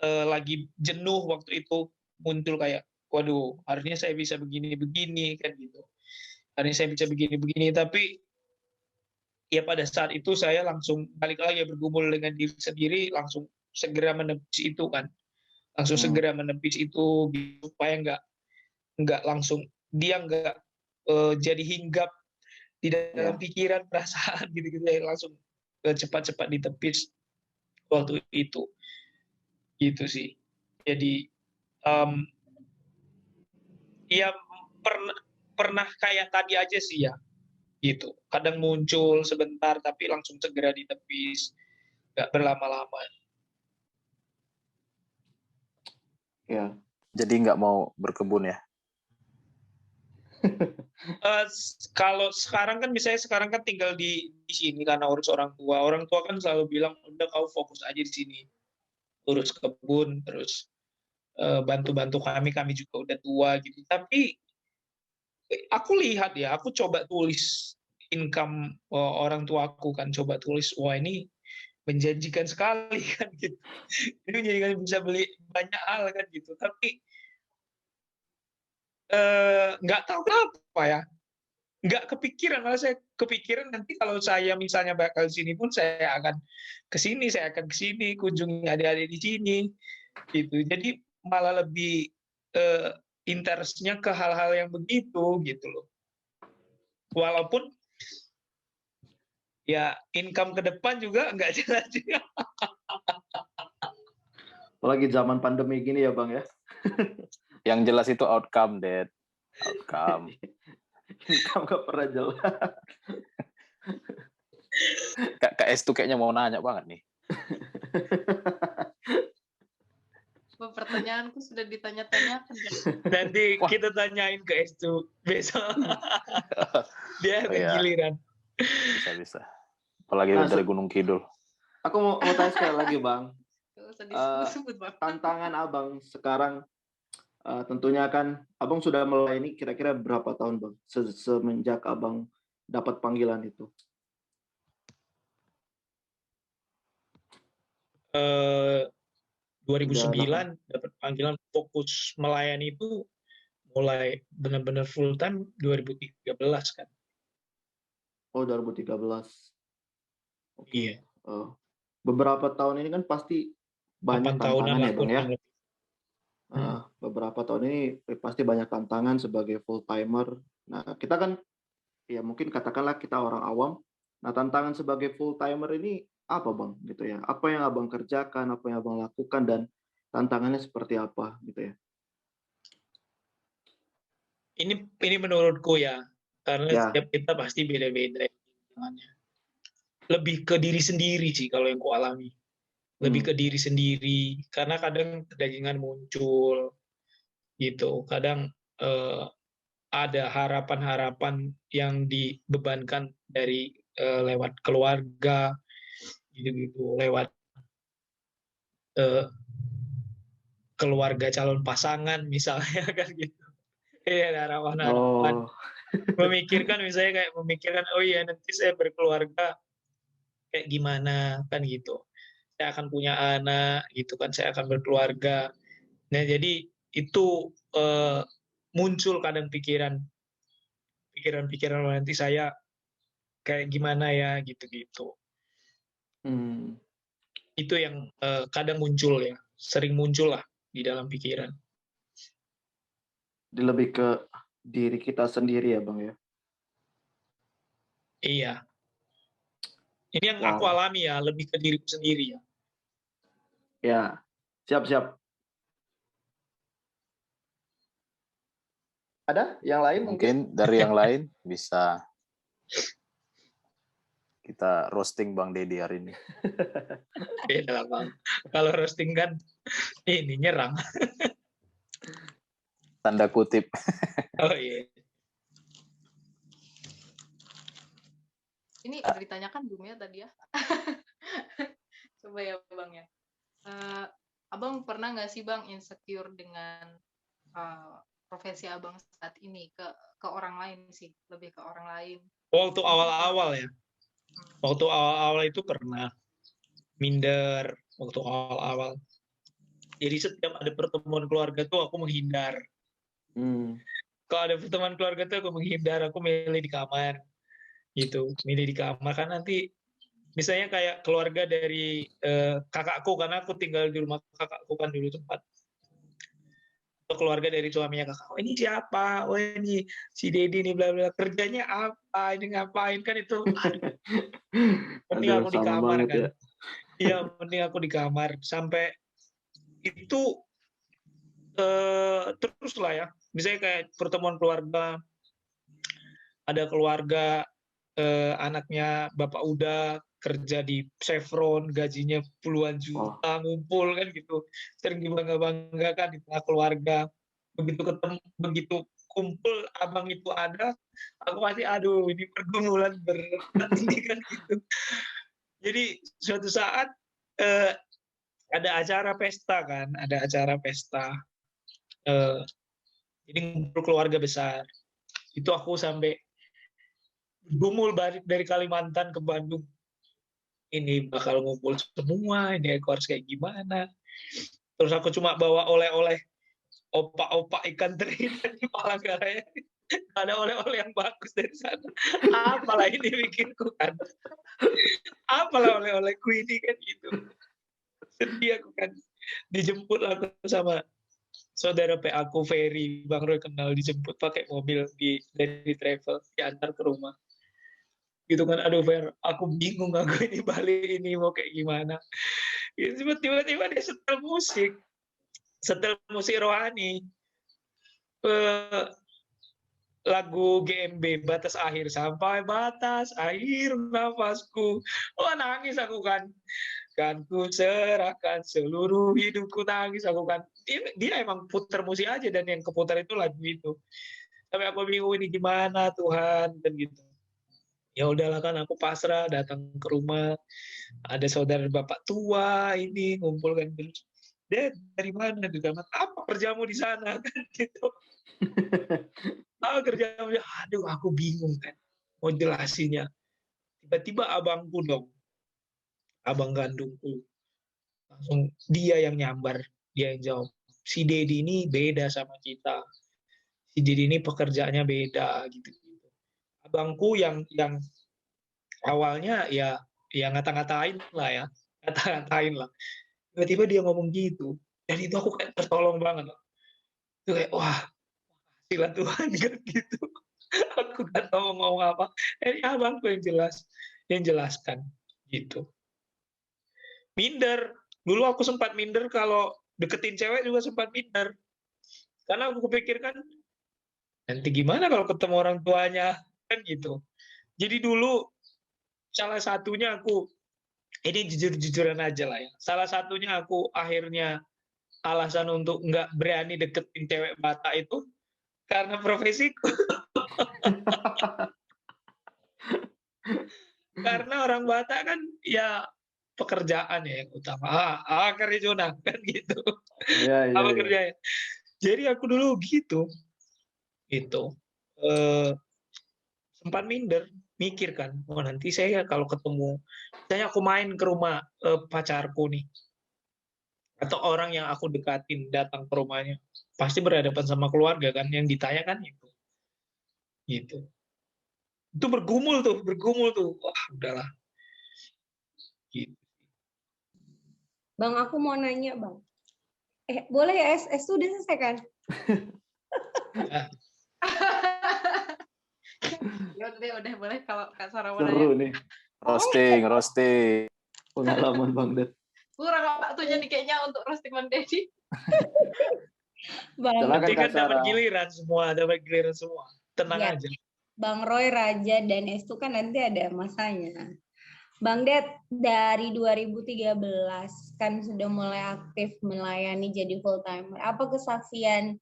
lagi jenuh waktu itu muncul kayak, waduh, harusnya saya bisa begini kan gitu. Harusnya saya bisa begini, tapi ya pada saat itu saya langsung balik lagi bergumul dengan diri sendiri, langsung segera menepis itu kan. Segera menepis itu supaya nggak langsung dia nggak jadi hinggap di dalam pikiran, perasaan gitu-gitu, ya langsung cepat-cepat ditepis waktu itu. Gitu sih. Jadi ya pernah kayak tadi aja sih ya. Gitu. Kadang muncul sebentar tapi langsung segera ditepis. Nggak berlama-lama. Ya. Jadi nggak mau berkebun ya? Kalau sekarang kan misalnya sekarang kan tinggal di sini karena urus orang tua. Orang tua kan selalu bilang udah kau fokus aja di sini. Urus kebun terus bantu-bantu kami juga udah tua gitu. Tapi aku lihat ya, aku coba tulis income orang tuaku kan, coba tulis, wah ini menjanjikan sekali kan gitu. Ini menjanjikan bisa beli banyak hal kan gitu. Tapi nggak tahu kenapa ya, nggak kepikiran. Malah saya kepikiran nanti kalau saya misalnya bakal sini pun saya akan kesini kunjungi adik-adik di sini gitu. Jadi malah lebih interestnya ke hal-hal yang begitu gitu loh. Walaupun ya income ke depan juga nggak jelas juga. Apalagi zaman pandemi gini ya Bang ya. Yang jelas itu outcome, Dad. Outcome. Income nggak pernah jelas. Kak S tuh kayaknya mau nanya banget nih. Pertanyaanku sudah ditanya-tanyakan. Nanti kita tanyain ke Estu besok. Dia Oh, iya. giliran. Bisa. Apalagi Nah, dari Gunung Kidul. Aku mau tanya sekali lagi, Bang. Nggak usah disebut-sebut, Bang. Tantangan Abang sekarang, tentunya kan Abang sudah melayani kira-kira berapa tahun, Bang? Semenjak Abang dapat panggilan itu. Eh, 2009 Udah dapat panggilan fokus melayani itu mulai benar-benar full time 2013 kan. Oh, 2013. Oke. Iya. Beberapa tahun ini kan pasti 8 banyak tahunan tantangan lah ya, Bang ya. kurang lebih. Beberapa tahun ini pasti banyak tantangan sebagai full timer. Nah, kita kan ya mungkin katakanlah kita orang awam. Nah, tantangan sebagai full timer ini apa, Bang? Gitu ya. Apa yang Abang kerjakan, apa yang Abang lakukan, dan tantangannya seperti apa gitu ya. Ini menurutku ya, karena Ya. setiap kita pasti beda-beda. Lebih ke diri sendiri sih kalau yang ku alami. Lebih ke diri sendiri, karena kadang kedagingan muncul gitu. Kadang ada harapan-harapan yang dibebankan dari lewat keluarga gitu-gitu, lewat keluarga calon pasangan misalnya kan gitu. Iya, harapan-harapan. Memikirkan misalnya kayak memikirkan, oh iya nanti saya berkeluarga kayak gimana kan gitu. Saya akan punya anak gitu kan, saya akan berkeluarga. Nah, jadi itu muncul kadang pikiran-pikiran nanti saya kayak gimana ya gitu-gitu. Itu yang kadang muncul ya, sering muncul lah di dalam pikiran. Lebih ke diri kita sendiri ya, Bang ya. Iya. Ini yang aku alami ya, lebih ke diriku sendiri ya. Ya, siap. Ada yang lain Mungkin dari yang lain bisa kita roasting Bang Dedi hari ini. Beda lah, Bang. Kalau roasting kan ini nyerang. Tanda kutip. Oh iya. Ini udah ditanyakan belum ya tadi ya? Coba ya, Bang ya. Abang pernah nggak sih, Bang, insecure dengan profesi Abang saat ini ke orang lain sih, lebih ke orang lain? Waktu awal-awal ya. Waktu awal-awal itu pernah minder waktu awal-awal. Jadi setiap ada pertemuan keluarga tuh aku menghindar. Kalau ada pertemuan keluarga tuh aku menghindar, aku milih di kamar gitu, milih di kamar kan nanti misalnya kayak keluarga dari kakakku, karena aku tinggal di rumah kakakku kan dulu tempat. Atau keluarga dari suaminya kakak, oh ini siapa? Oh ini si Dedi nih, bla bla, kerjanya apa? Ini ngapain kan itu? Mending aku di kamar kan. Iya, mending aku di kamar sampai itu terus lah ya. Misalnya kayak pertemuan keluarga, ada keluarga anaknya bapak udah kerja di Chevron, gajinya puluhan juta, ngumpul kan gitu, sering dibangga-banggakan di tengah keluarga. Begitu kumpul abang itu ada, aku masih aduh ini pergumulan berat ini kan gitu. Jadi suatu saat ada acara pesta kan, jadi ngumpul keluarga besar. Itu aku sampai gumul balik dari Kalimantan ke Bandung. Ini bakal ngumpul semua, ini aku harus kayak gimana. Terus aku cuma bawa oleh-oleh opak-opak ikan teri dari Palangkaraya. Ada oleh-oleh yang bagus dari sana. Apalah ini pikirku kan. Apalah oleh-olehku ini kan gitu. Sedih aku kan. Dijemput aku sama saudara PA aku Ferry, Bang Roy kenal, dijemput pakai mobil dari travel, diantar ke rumah. Gitu kan, aduh Fer, aku bingung aku ini balik ini mau kayak gimana. Tiba-tiba dia setel musik rohani, lagu GMB Batas Akhir, sampai batas akhir nafasku. Oh nangis aku kan ku serahkan seluruh hidupku, nangis aku kan. Dia emang puter musik aja dan yang keputar itu lagu itu. Sampai aku bingung ini gimana Tuhan dan gitu. Ya udahlah kan aku pasrah, datang ke rumah, ada saudara bapak tua ini ngumpulkan terus. Dad, dari mana di kamar? Apa kerjamu di sana kan gitu. Apa kerjamu? Aduh, aku bingung kan. Mau jelasinnya. Tiba-tiba abangku dong, abang kandungku. Langsung dia yang nyambar, dia yang jawab. Si Dedi ini beda sama kita. Si Dedi ini pekerjaannya beda gitu. Abangku yang awalnya ya ngata-ngatain lah ya, ngata-ngatain lah. Tiba-tiba dia ngomong gitu, dan itu aku kayak tertolong banget. Itu kayak wah, sila Tuhan kan gitu. Aku gak tahu mau ngomong apa. Ini abangku yang jelaskan gitu. Minder. Dulu aku sempat minder kalau deketin cewek juga sempat minder. Karena aku pikirkan nanti gimana kalau ketemu orang tuanya kan gitu. Jadi dulu salah satunya aku ini jujur-jujuran aja lah ya. Salah satunya aku akhirnya alasan untuk nggak berani deketin cewek Batak itu karena profesiku. Karena orang Batak kan ya pekerjaan ya yang utama. Kerja zona kan gitu. Iya, iya, Apa iya. kerjanya? Jadi aku dulu gitu. Itu sempat minder, mikir kan, nanti saya kalau ketemu, misalnya aku main ke rumah pacarku nih, atau orang yang aku dekatin datang ke rumahnya, pasti berhadapan sama keluarga kan, yang ditanya kan itu, gitu. Itu bergumul tuh, wah udahlah. Gitu. Bang, aku mau nanya, Bang. Boleh ya, S udah selesai kan? Ya udah boleh kalau Kak Sarah mau Seru nanya. nih Roasting. pengalaman Bang Ded. Kurang waktunya nih kayaknya untuk roasting Bang Dedi. Bang, Silakan, Nanti kan Kak Sarah. dapat giliran semua. Tenang Ya. aja. Bang Roy, Raja, dan Estu kan nanti ada masanya. Bang Ded, dari 2013 kan sudah mulai aktif melayani jadi full timer. Apa kesaksian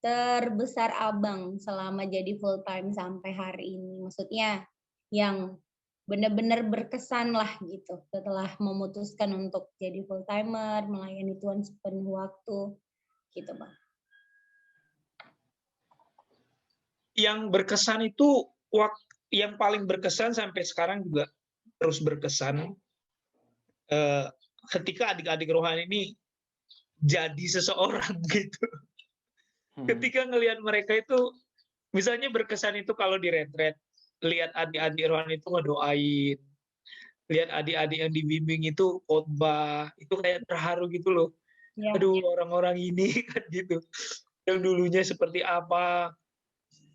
terbesar Abang selama jadi full time sampai hari ini? Maksudnya yang benar-benar berkesan lah gitu setelah memutuskan untuk jadi full timer, melayani Tuhan sepenuh waktu gitu, Bang. Yang berkesan itu yang paling berkesan sampai sekarang juga terus berkesan ketika adik-adik rohani ini jadi seseorang gitu. Ketika ngelihat mereka itu, misalnya berkesan itu kalau di retret, lihat adik-adik rohani itu ngedoain, lihat adik-adik yang dibimbing itu khotbah, itu kayak terharu gitu loh. Ya. Aduh, orang-orang ini kan gitu. Yang dulunya seperti apa,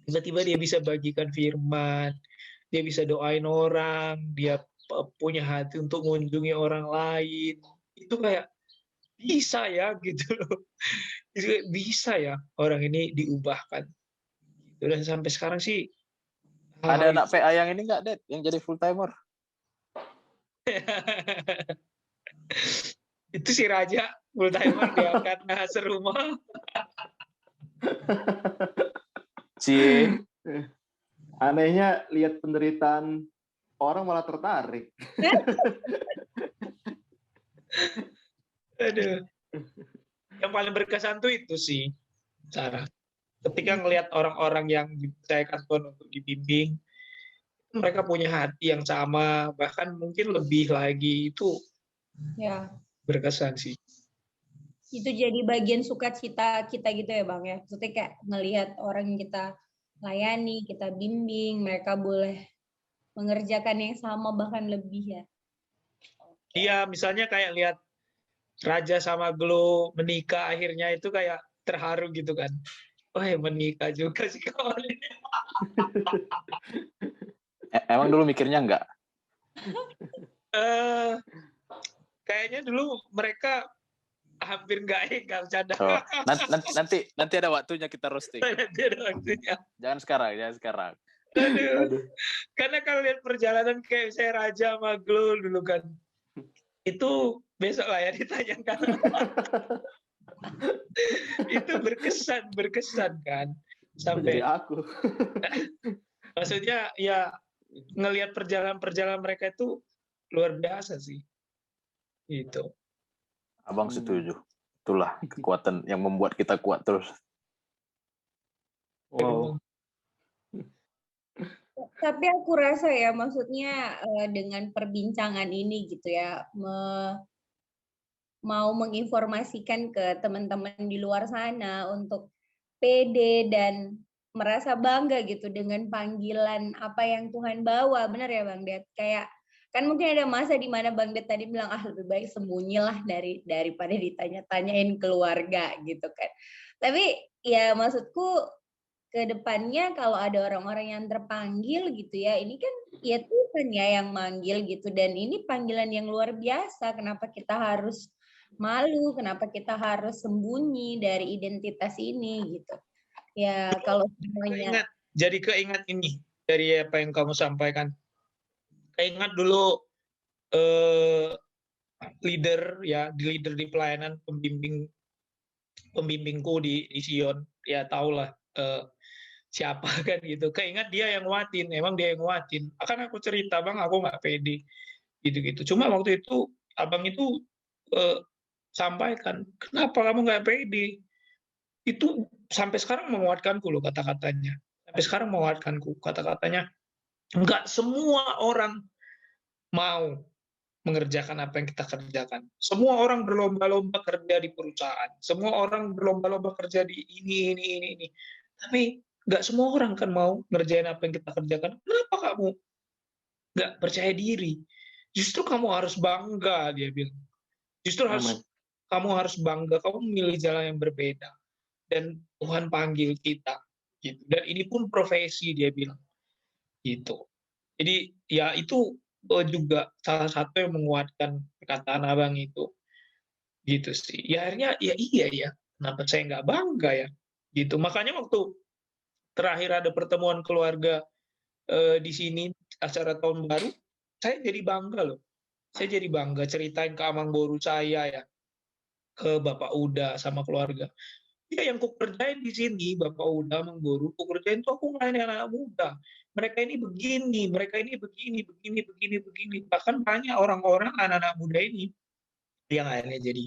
tiba-tiba dia bisa bagikan firman, dia bisa doain orang, dia punya hati untuk mengunjungi orang lain. Itu kayak bisa ya gitu loh. Bisa ya orang ini diubahkan. Dan sampai sekarang sih Ada anak PA yang ini nggak, Ded? Yang jadi full timer? Itu si Raja full timer dia karena serumah. Cie. Anehnya lihat penderitaan orang malah tertarik. Aduh. Yang paling berkesan tuh itu sih, Sarah. Ketika ngelihat orang-orang yang dipercayakan Tuhan untuk dibimbing, mereka punya hati yang sama, bahkan mungkin lebih lagi, itu Ya. berkesan sih. Itu jadi bagian sukacita kita gitu ya, Bang ya. Maksudnya kayak ngelihat orang yang kita layani, kita bimbing, mereka boleh mengerjakan yang sama bahkan lebih ya. Iya, misalnya kayak lihat Raja sama Glo menikah akhirnya, itu kayak terharu gitu kan. Wah, menikah juga sih kawan ini. Emang dulu mikirnya enggak? Kayaknya dulu mereka hampir nggak bercanda. Oh, nanti ada waktunya kita roasting. Nanti ada waktunya. Jangan sekarang. Aduh. Karena kalau lihat perjalanan kayak saya Raja sama Glo dulu kan, itu besok lah ya ditanyakan. Itu berkesan kan sampai jadi aku. maksudnya ya ngelihat perjalanan mereka itu luar biasa sih. Gitu. Abang setuju. Itulah kekuatan yang membuat kita kuat terus. Wow. Tapi aku rasa ya, maksudnya dengan perbincangan ini gitu ya, mau menginformasikan ke teman-teman di luar sana untuk pede dan merasa bangga gitu dengan panggilan apa yang Tuhan bawa. Benar ya Bang Det? Kayak kan mungkin ada masa di mana Bang Det tadi bilang lebih baik sembunyilah daripada ditanya-tanyain keluarga gitu kan. Tapi ya maksudku ke depannya kalau ada orang-orang yang terpanggil gitu ya, ini kan ya Tuhan ya yang manggil gitu, dan ini panggilan yang luar biasa. Kenapa kita harus malu? Kenapa kita harus sembunyi dari identitas ini gitu? Ya kalau semuanya Keingat ini dari apa yang kamu sampaikan. Keingat dulu leader di pelayanan, pembimbingku di Sion, ya tahulah siapa kan gitu. Keingat dia yang nguatin, emang dia yang nguatin. Akan aku cerita Bang, aku nggak pede gitu-gitu. Cuma waktu itu abang itu sampaikan, kenapa kamu nggak pede? Itu sampai sekarang menguatkanku loh kata-katanya. Sampai sekarang menguatkanku kata-katanya. Nggak semua orang mau mengerjakan apa yang kita kerjakan. Semua orang berlomba-lomba kerja di perusahaan. Semua orang berlomba-lomba kerja di ini. Tapi nggak semua orang kan mau ngerjain apa yang kita kerjakan. Kenapa kamu nggak percaya diri? Justru kamu harus bangga, dia bilang. Justru kamu harus bangga, kamu memilih jalan yang berbeda. Dan Tuhan panggil kita. Gitu. Dan ini pun profesi, dia bilang. Gitu. Jadi ya itu juga salah satu yang menguatkan perkataan abang itu. Gitu sih. Ya akhirnya ya iya ya. Kenapa saya nggak bangga ya? Gitu. Makanya waktu terakhir ada pertemuan keluarga di sini acara tahun baru, saya jadi bangga loh. Saya jadi bangga ceritain ke amang boru saya ya, ke Bapak Uda sama keluarga. Ya yang kukerjain di sini, Bapak Uda, amang boru, kukerjain tuh aku ngelayain anak-anak muda. Mereka ini begini, mereka ini begini. Bahkan banyak orang-orang anak-anak muda ini yang akhirnya jadi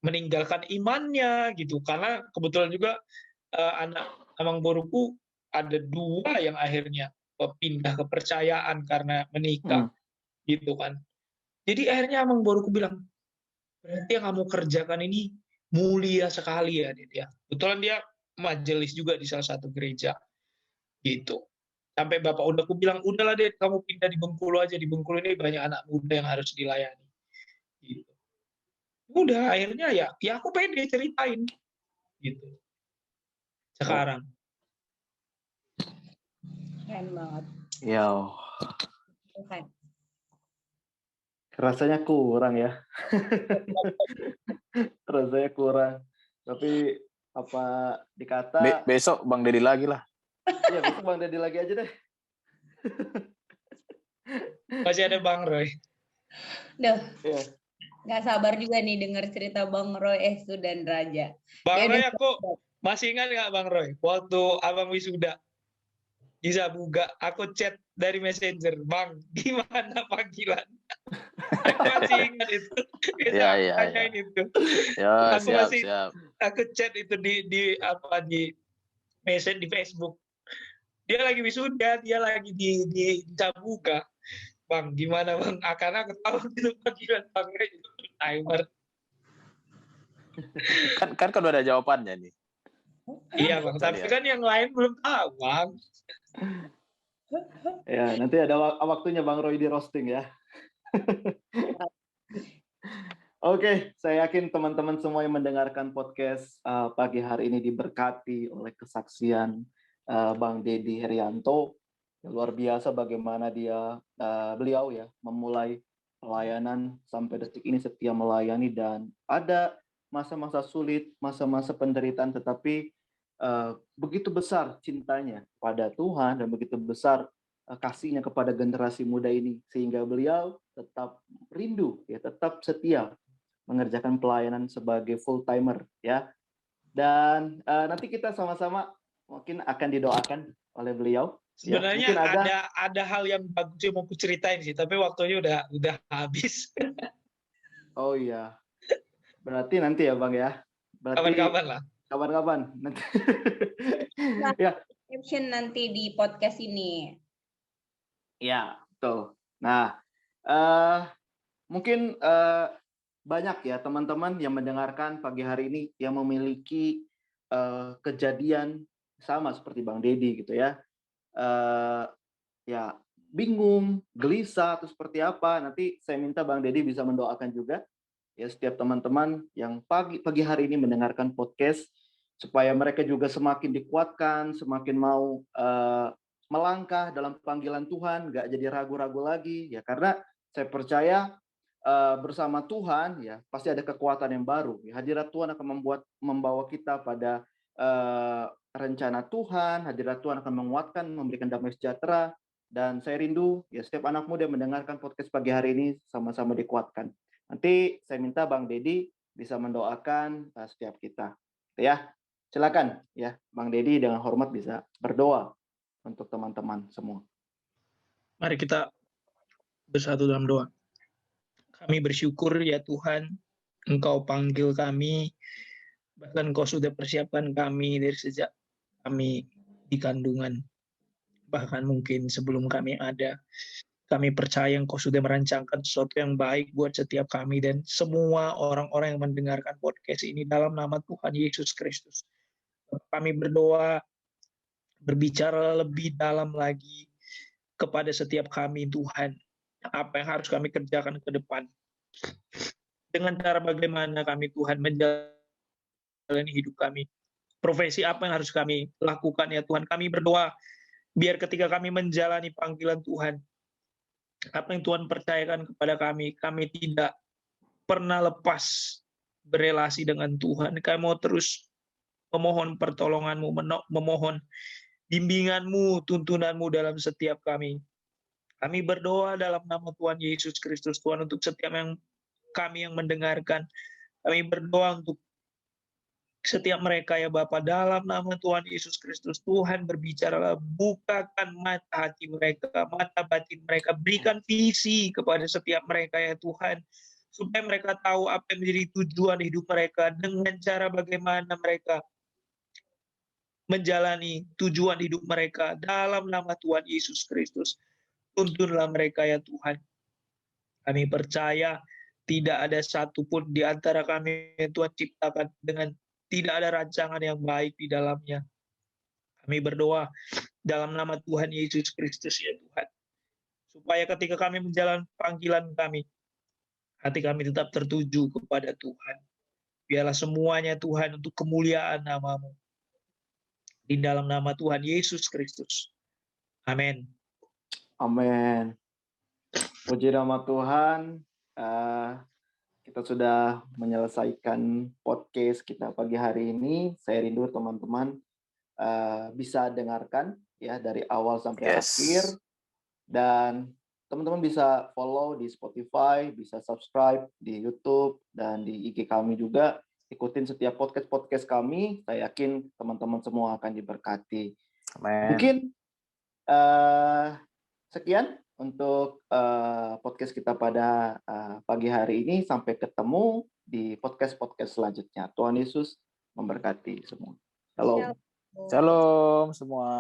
meninggalkan imannya gitu, karena kebetulan juga anak amang boruku ada 2 yang akhirnya pindah kepercayaan karena menikah gitu kan. Jadi akhirnya amang boruku bilang, berarti yang kamu kerjakan ini mulia sekali ya dia. Kebetulan dia majelis juga di salah satu gereja gitu. Sampai Bapak Udaku bilang, udahlah deh kamu pindah di Bengkulu aja, di Bengkulu ini banyak anak muda yang harus dilayani. Gitu. Udah akhirnya ya aku pede ceritain gitu. Sekarang. keren banget. Ya, Tuhan. rasanya kurang ya. Rasanya kurang. Tapi apa dikata Besok Bang Dedi lagi lah. Iya, besok Bang Dedi lagi aja deh. Masih ada Bang Roy. Duh, Iya. nggak sabar juga nih dengar cerita Bang Roy, Estu dan Raja. Bang Ya Roy, udah. aku masih ingat nggak Bang Roy? Waktu abang wisuda di Sabuga, aku chat dari Messenger, Bang, gimana panggilan? Aku masih ingat itu. Iya. Tanyain itu. Ya, Aku masih siap. aku chat itu di message di Facebook. Dia lagi wisuda, dia lagi di Sabuga. Bang, gimana Bang? Karena aku tahu itu panggilan Bang Roy itu timer. Kan udah ada jawabannya nih. Iya Bang, tapi kan yang lain belum tahu Bang. Ya, nanti ada waktunya Bang Roy di roasting ya. Oke, saya yakin teman-teman semua yang mendengarkan podcast pagi hari ini diberkati oleh kesaksian Bang Dedi Herianto. Luar biasa bagaimana beliau ya memulai pelayanan sampai detik ini setia melayani, dan ada masa-masa sulit, masa-masa penderitaan, tetapi begitu besar cintanya pada Tuhan dan begitu besar kasihnya kepada generasi muda ini, sehingga beliau tetap rindu ya, tetap setia mengerjakan pelayanan sebagai full timer ya. Dan nanti kita sama-sama mungkin akan didoakan oleh beliau Sebenarnya mungkin ada hal yang bagus yang mau ku ceritain sih, tapi waktunya udah habis. Oh iya. Berarti nanti ya Bang ya. Berarti Kapan-kapan lah. kapan-kapan nanti. Ya, Caption nanti di podcast ini. ya, betul. Nah, mungkin banyak ya teman-teman yang mendengarkan pagi hari ini yang memiliki kejadian sama seperti Bang Dedi gitu ya. Ya bingung, gelisah atau seperti apa. Nanti saya minta Bang Dedi bisa mendoakan juga ya setiap teman-teman yang pagi hari ini mendengarkan podcast supaya mereka juga semakin dikuatkan, semakin mau melangkah dalam panggilan Tuhan, nggak jadi ragu-ragu lagi ya karena saya percaya bersama Tuhan ya pasti ada kekuatan yang baru. Ya, hadirat Tuhan akan membawa kita pada rencana Tuhan, hadirat Tuhan akan menguatkan, memberikan damai sejahtera. Dan saya rindu ya setiap anak muda yang mendengarkan podcast pagi hari ini sama-sama dikuatkan. Nanti saya minta Bang Dedi bisa mendoakan setiap kita. Ya, silakan ya Bang Dedi dengan hormat bisa berdoa untuk teman-teman semua. Mari kita bersatu dalam doa. Kami bersyukur ya Tuhan, Engkau panggil kami, bahkan Engkau sudah persiapkan kami dari sejak kami di kandungan. Bahkan mungkin sebelum kami ada, kami percaya Engkau sudah merancangkan sesuatu yang baik buat setiap kami dan semua orang-orang yang mendengarkan podcast ini dalam nama Tuhan Yesus Kristus. Kami berdoa, berbicara lebih dalam lagi kepada setiap kami Tuhan. Apa yang harus kami kerjakan ke depan. Dengan cara bagaimana kami Tuhan menjalani hidup kami. Profesi apa yang harus kami lakukan ya Tuhan. Kami berdoa biar ketika kami menjalani panggilan Tuhan, apa yang Tuhan percayakan kepada kami tidak pernah lepas berelasi dengan Tuhan. Kami mau terus memohon pertolongan-Mu, memohon bimbingan-Mu, tuntunan-Mu dalam setiap kami. Kami berdoa dalam nama Tuhan Yesus Kristus, Tuhan, untuk setiap kami yang mendengarkan. Kami berdoa untuk setiap mereka ya Bapa, dalam nama Tuhan Yesus Kristus. Tuhan berbicara, bukakan mata hati mereka, mata batin mereka, berikan visi kepada setiap mereka ya Tuhan, supaya mereka tahu apa yang menjadi tujuan hidup mereka, dengan cara bagaimana mereka menjalani tujuan hidup mereka dalam nama Tuhan Yesus Kristus. Tuntunlah mereka ya Tuhan. Kami percaya tidak ada satupun di antara kami yang Tuhan ciptakan dengan tidak ada rancangan yang baik di dalamnya. Kami berdoa dalam nama Tuhan Yesus Kristus ya Tuhan. Supaya ketika kami menjalankan panggilan kami, hati kami tetap tertuju kepada Tuhan. Biarlah semuanya Tuhan untuk kemuliaan nama-Mu. Di dalam nama Tuhan Yesus Kristus. Amin. Amin. Puji nama Tuhan. Kita sudah menyelesaikan podcast kita pagi hari ini. Saya rindu teman-teman bisa dengarkan ya dari awal sampai akhir. Dan teman-teman bisa follow di Spotify, bisa subscribe di YouTube dan di IG kami juga. Ikutin setiap podcast kami. Saya yakin teman-teman semua akan diberkati. Amen. Mungkin sekian untuk podcast kita pada pagi hari ini. Sampai ketemu di podcast selanjutnya. Tuhan Yesus memberkati semua. Shalom. Shalom semua.